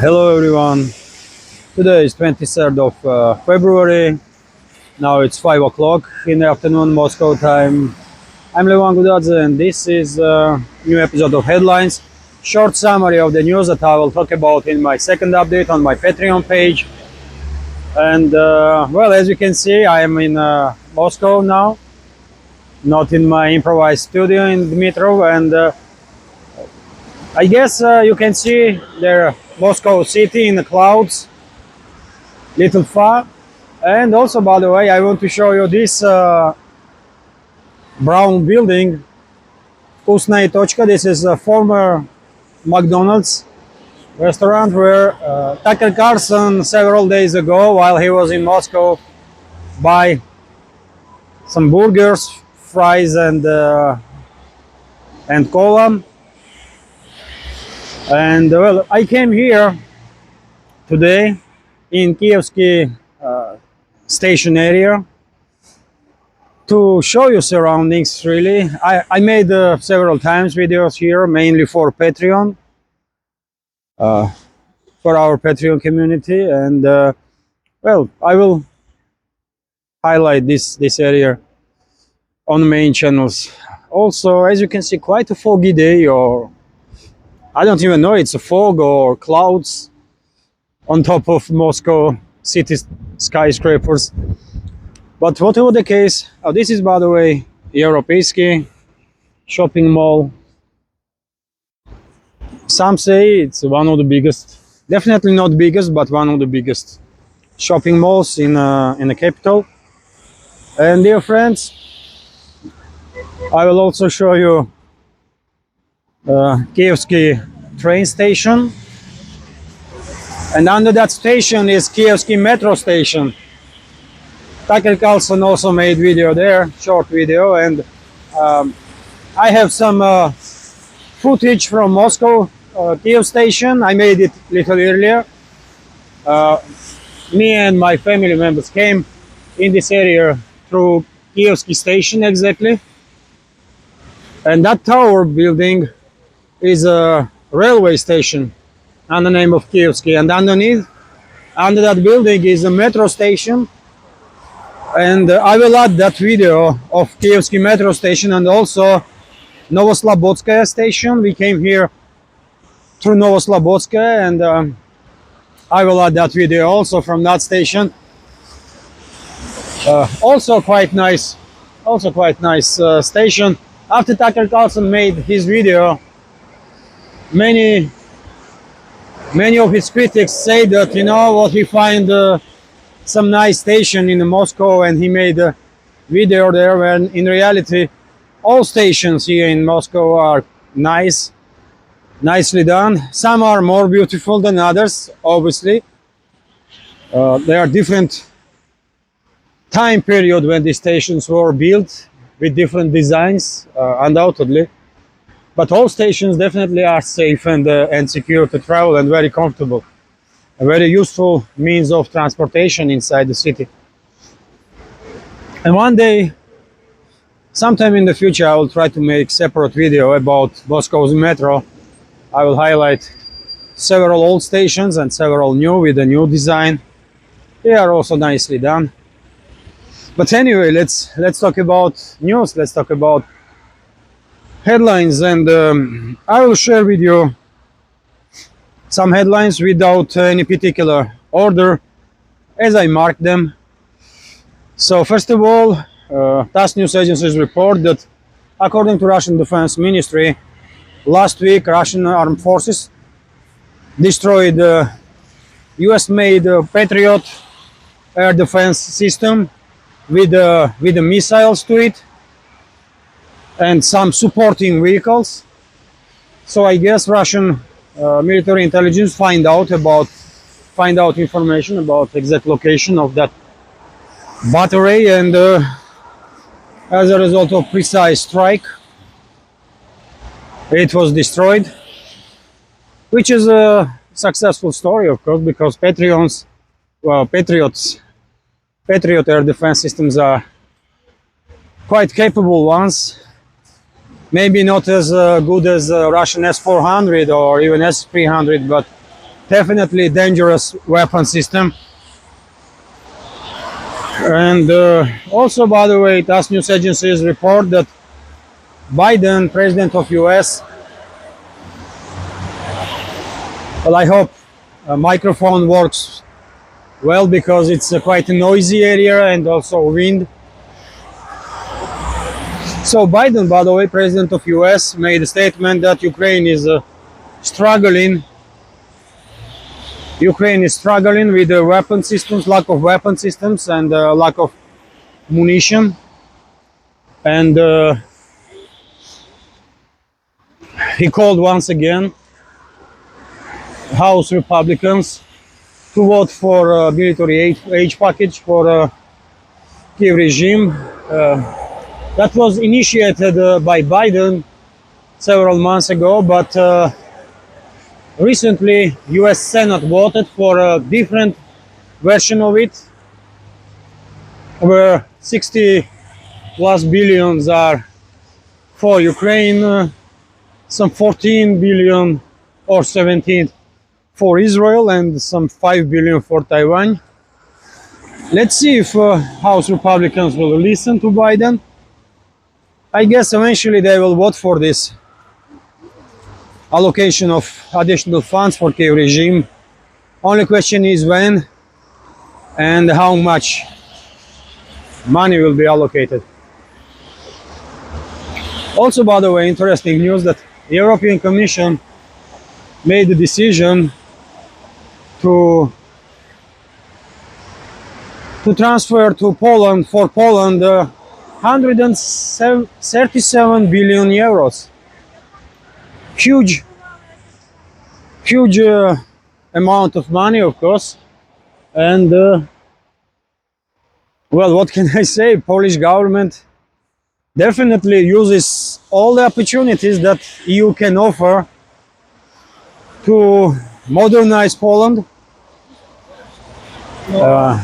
Hello everyone. Today is 23rd of February. Now it's 5 o'clock in the afternoon Moscow time. I'm Levan Gudadze and this is a new episode of Headlines. Short summary of the news that I will talk about in my second update on my Patreon page. And well, as you can see, I am in Moscow now, not in my improvised studio in Dmitrov, and I guess you can see the Moscow city in the clouds, little far. And also, by the way, I want to show you this brown building, Vkusnaya Tochka. This is a former McDonald's restaurant where Tucker Carlson several days ago, while he was in Moscow, buy some burgers, fries, and cola. And well, I came here today in Kski station area to show you surroundings. Really, I made several times videos here, mainly for Patreon, for our Patreon community, and well, I will highlight this area on the main channels. Also, as you can see, quite a foggy day, or I don't even know, it's a fog or clouds on top of Moscow city skyscrapers. But whatever the case, this is, by the way, Kski shopping mall. Some say it's one of the biggest, definitely not biggest, but one of the biggest shopping malls in the capital. And dear friends, I will also show you Kski train station, and under that station is Kski metro station. Tucker Carlson also made video there, short video, and I have some footage from Moscow Kiev station. I made it a little earlier. Me and my family members came in this area through Kski station exactly, and that tower building is a railway station under the name of Kski, and underneath, under that building, is a metro station. And I will add that video of Kski metro station and also Novoslobodskaya station. We came here through Novoslobodskaya, and I will add that video also from that station. Also quite nice station. After Tucker Carlson made his video, many of his critics say that, you know what, he find some nice station in Moscow, and he made a video there, when in reality all stations here in Moscow are nicely done. Some are more beautiful than others, obviously. There are different time period when these stations were built with different designs, undoubtedly. But all stations definitely are safe and secure to travel, and very comfortable. A very useful means of transportation inside the city. And one day, sometime in the future, I will try to make separate video about Moscow's metro. I will highlight several old stations and several new with a new design. They are also nicely done. But anyway, let's talk about news. Let's talk about headlines, and I will share with you some headlines without any particular order as I marked them. So first of all, TASS news agencies report that according to Russian Defense Ministry, last week Russian armed forces destroyed US-made Patriot air defense system with missiles to it and some supporting vehicles. So I guess Russian military intelligence find out information about exact location of that battery, and as a result of precise strike, it was destroyed, which is a successful story, of course, because Patriot air defense systems are quite capable ones. Maybe not as good as Russian S-400 or even S-300, but definitely dangerous weapon system. And also, by the way, TASS news agencies report that Biden, president of US, well, I hope a microphone works well because it's quite a noisy area and also wind. So Biden, by the way, president of US, made a statement that Ukraine is struggling. Ukraine is struggling with the weapon systems, lack of weapon systems, and lack of munition. And he called once again House Republicans to vote for a military aid package for Kiev regime. That was initiated by Biden several months ago, but recently US Senate voted for a different version of it, where 60 plus billions are for Ukraine, some 14 billion or 17 for Israel, and some 5 billion for Taiwan. Let's see if House Republicans will listen to Biden. I guess eventually they will vote for this allocation of additional funds for Kiev regime. Only question is when and how much money will be allocated. Also, by the way, interesting news that the European Commission made the decision to transfer to Poland, for Poland, 137 billion euros. Huge amount of money, of course. And well, what can I say? Polish government definitely uses all the opportunities that EU can offer to modernize Poland.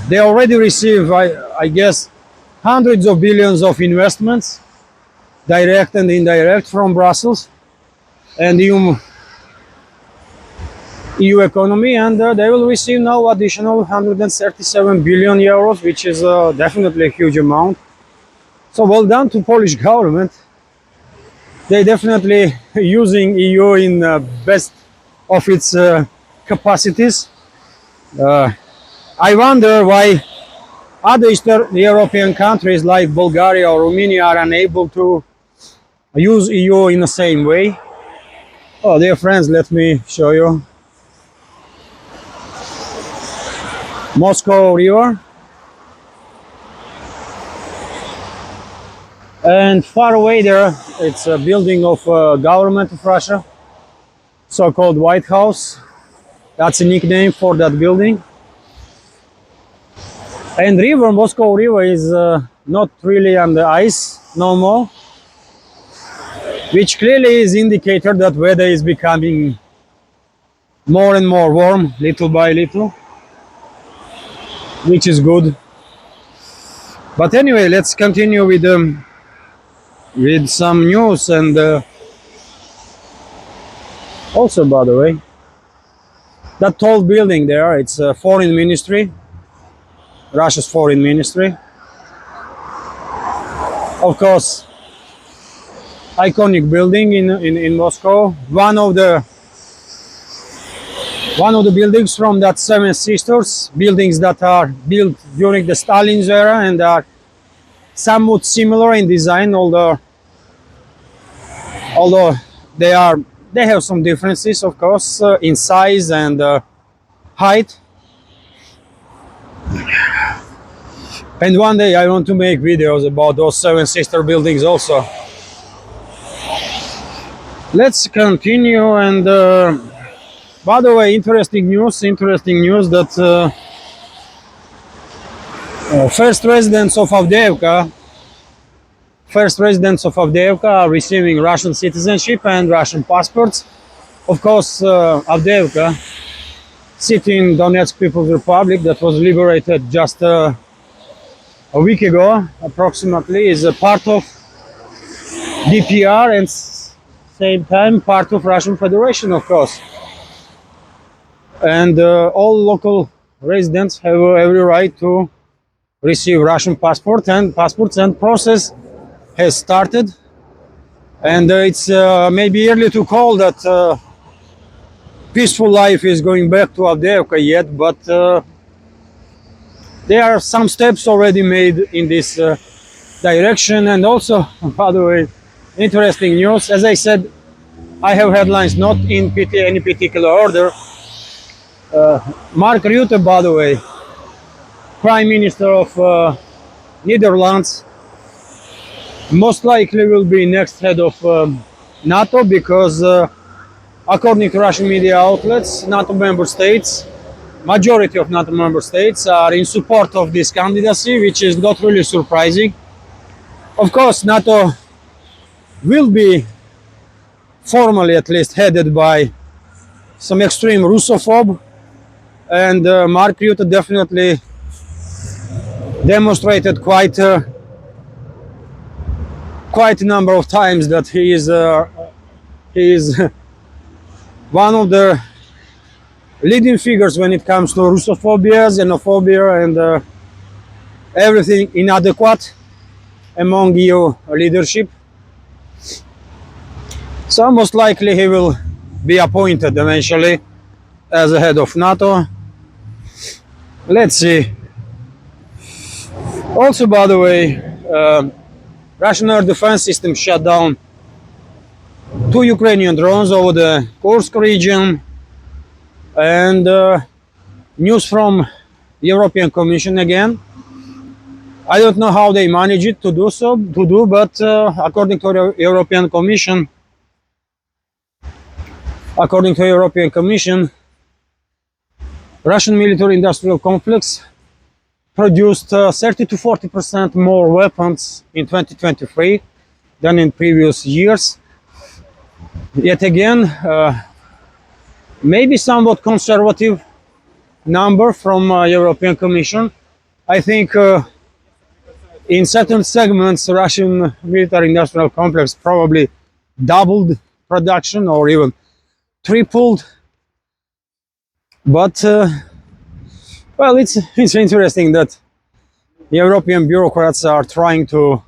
They already receive, I guess, hundreds of billions of investments, direct and indirect, from Brussels and EU economy, and they will receive now additional 137 billion euros, which is definitely a huge amount. So well done to Polish government. They definitely using EU in best of its capacities. I wonder why other Eastern European countries like Bulgaria or Romania are unable to use EU in the same way. Oh, dear friends, let me show you. Moscow River. And far away there, it's a building of government of Russia, so-called White House. That's a nickname for that building. And river, Moscow River, is not really on the ice no more, which clearly is indicator that weather is becoming more and more warm, little by little, which is good. But anyway, let's continue with some news. And also, by the way, that tall building there, it's a foreign ministry, Russia's foreign ministry. Of course, iconic building in Moscow. One of the buildings from that Seven Sisters, buildings that are built during the Stalin's era and are somewhat similar in design, although they have some differences, of course, in size and height. And one day I want to make videos about those Seven Sister buildings also. Let's continue. And by the way, interesting news that first residents of Avdiivka are receiving Russian citizenship and Russian passports. Of course, Avdiivka, city in Donetsk People's Republic that was liberated just a week ago, approximately, is a part of DPR and same time part of Russian Federation, of course. and all local residents have every right to receive Russian passports, and process has started. And it's maybe early to call that peaceful life is going back to Avdiivka yet, but there are some steps already made in this direction. And also, by the way, interesting news. As I said, I have headlines not in any particular order. Mark Rutte, by the way, Prime Minister of Netherlands, most likely will be next head of NATO because, according to Russian media outlets, NATO member states, majority of NATO member states are in support of this candidacy, which is not really surprising. Of course, NATO will be formally, at least, headed by some extreme Russophobe, and Mark Rutte definitely demonstrated quite a number of times that he is one of the leading figures when it comes to Russophobia, xenophobia, and everything inadequate among EU leadership. So most likely he will be appointed eventually as a head of NATO. Let's see. Also, by the way, Russian air defense system shut down 2 Ukrainian drones over the Kursk region, and news from European Commission again. I don't know how they manage it to do, but according to the European Commission, Russian military-industrial complex produced 30 to 40% more weapons in 2023 than in previous years. Yet again, maybe somewhat conservative number from European Commission. I think in certain segments, Russian military-industrial complex probably doubled production or even tripled. But well, it's interesting that European bureaucrats are trying to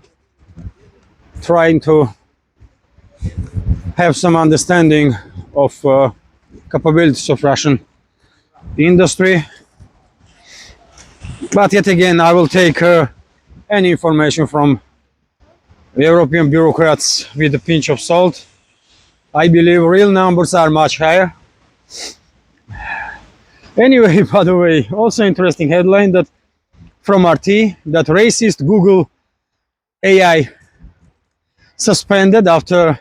have some understanding of capabilities of Russian industry. But yet again, I will take any information from European bureaucrats with a pinch of salt. I believe real numbers are much higher. Anyway, by the way, also interesting headline that from RT that racist Google AI suspended after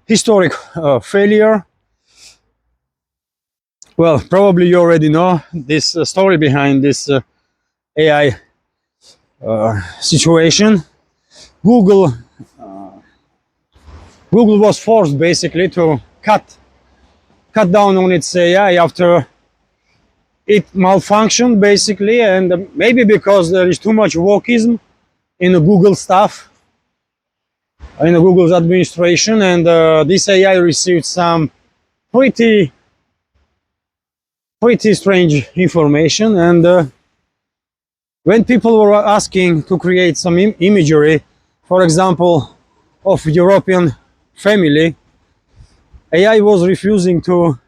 historic failure. Well, probably you already know this story behind this AI situation. Google was forced basically to cut down on its AI after it malfunctioned basically, and maybe because there is too much wokeism in the Google staff, in the Google's administration, and this AI received some pretty strange information. And when people were asking to create some imagery, for example, of European family, AI was refusing to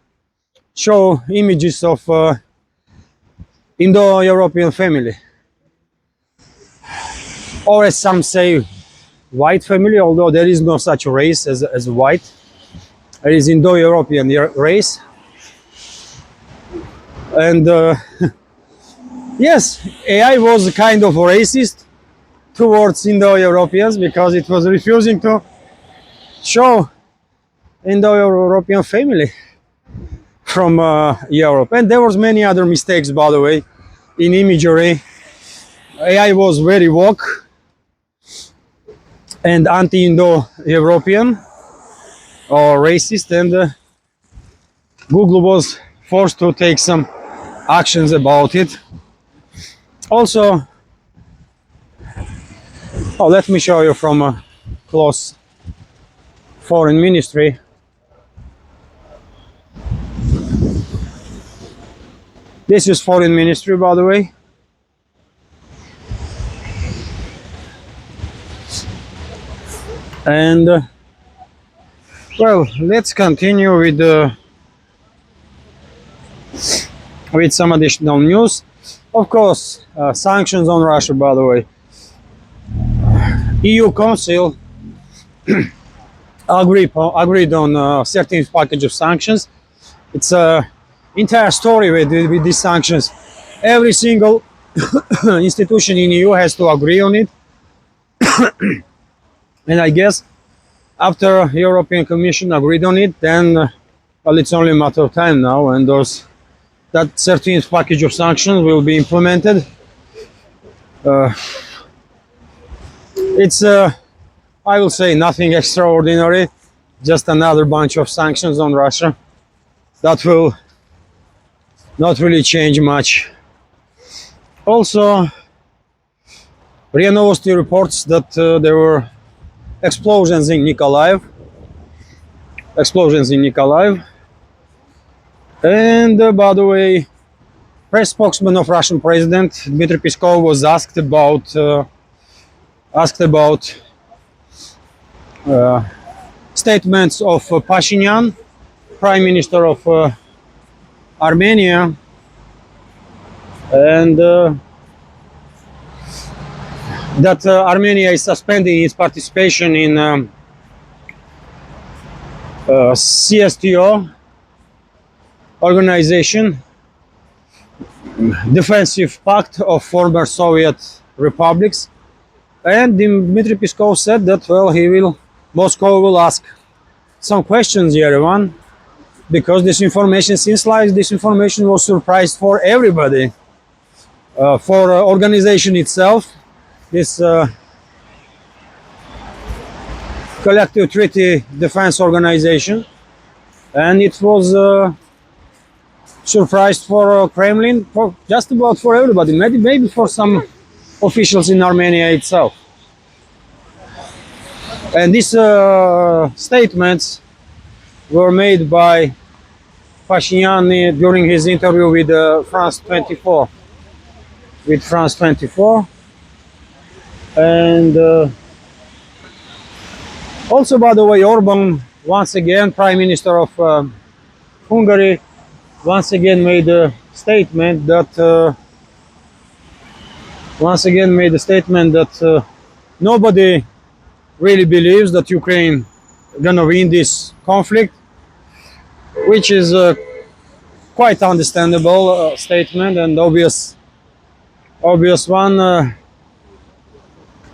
show images of Indo-European family, or as some say, white family, although there is no such race as white. There is Indo-European race. And yes, AI was kind of racist towards Indo-Europeans because it was refusing to show Indo-European family from Europe. And there was many other mistakes, by the way, in imagery. AI was very woke and anti-Indo-European or racist, and Google was forced to take some actions about it. Also, let me show you from a close foreign ministry. This is foreign ministry, by the way. And well, let's continue with some additional news. Of course, sanctions on Russia, by the way. EU Council agreed on 13th package of sanctions. It's a entire story with these sanctions. Every single institution in EU has to agree on it. And I guess after European Commission agreed on it, then well, it's only a matter of time now, and that 13th package of sanctions will be implemented. It's I will say nothing extraordinary, just another bunch of sanctions on Russia that will not really change much. Also, RIA Novosti reports that there were explosions in Nikolaev. And by the way, press spokesman of Russian President Dmitry Peskov was asked about statements of Pashinyan, Prime Minister of Armenia, and that Armenia is suspending its participation in CSTO organization, defensive pact of former Soviet republics. And Dmitry Peskov said that, well, Moscow will ask some questions, Yerevan, because this information seems like this information was surprise for everybody, for organization itself, this collective treaty defense organization, and it was surprise for Kremlin, for just about for everybody, maybe for some officials in Armenia itself. And these statements were made by Pashinyan during his interview with France 24. And also, by the way, Orban, once again, Prime Minister of Hungary, once again made a statement that nobody really believes that Ukraine gonna win this conflict, which is a quite understandable statement and obvious one.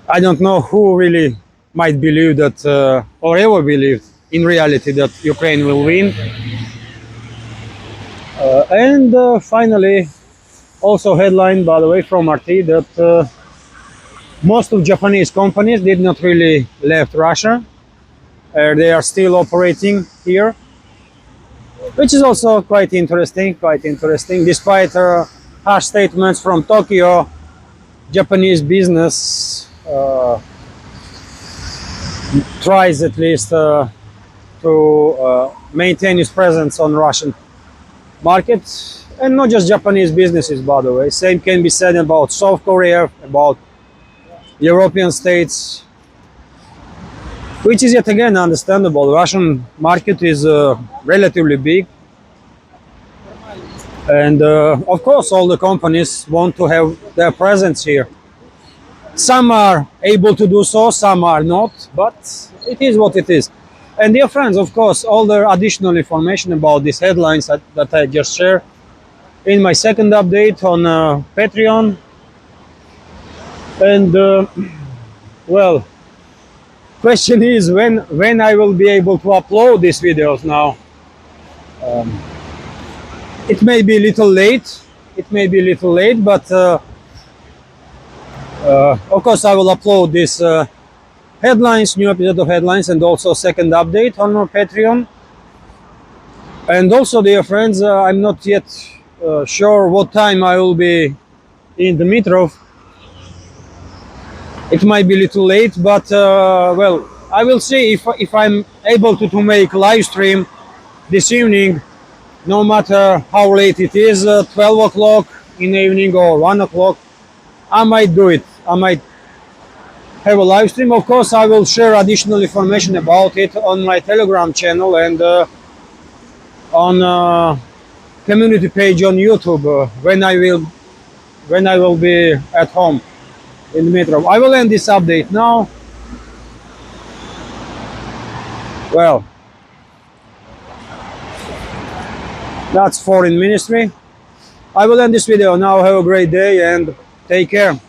I don't know who really might believe that or ever believed in reality that Ukraine will win. And finally, also headline, by the way, from RT, that most of Japanese companies did not really left Russia. They are still operating here, which is also quite interesting. Despite harsh statements from Tokyo, Japanese business tries at least to maintain its presence on Russian markets, and not just Japanese businesses, by the way. Same can be said about South Korea, about European states, which is yet again understandable. The Russian market is relatively big, and of course all the companies want to have their presence here. Some are able to do so, some are not, but it is what it is. And dear friends, of course, all the additional information about these headlines that I just shared in my second update on Patreon. And well, question is when I will be able to upload these videos now. It may be a little late, but of course I will upload this new episode of headlines, and also second update on our Patreon. And also, dear friends, I'm not yet sure what time I will be in Dmitrov. It might be a little late, but well, I will see if I'm able to make live stream this evening no matter how late it is, 12 o'clock in the evening or 1 o'clock, I might do it. I might have a live stream. Of course, I will share additional information about it on my Telegram channel and on community page on YouTube when I will be at home in the metro. I will end this update now. Well, that's foreign ministry. I will end this video now. Have a great day and take care.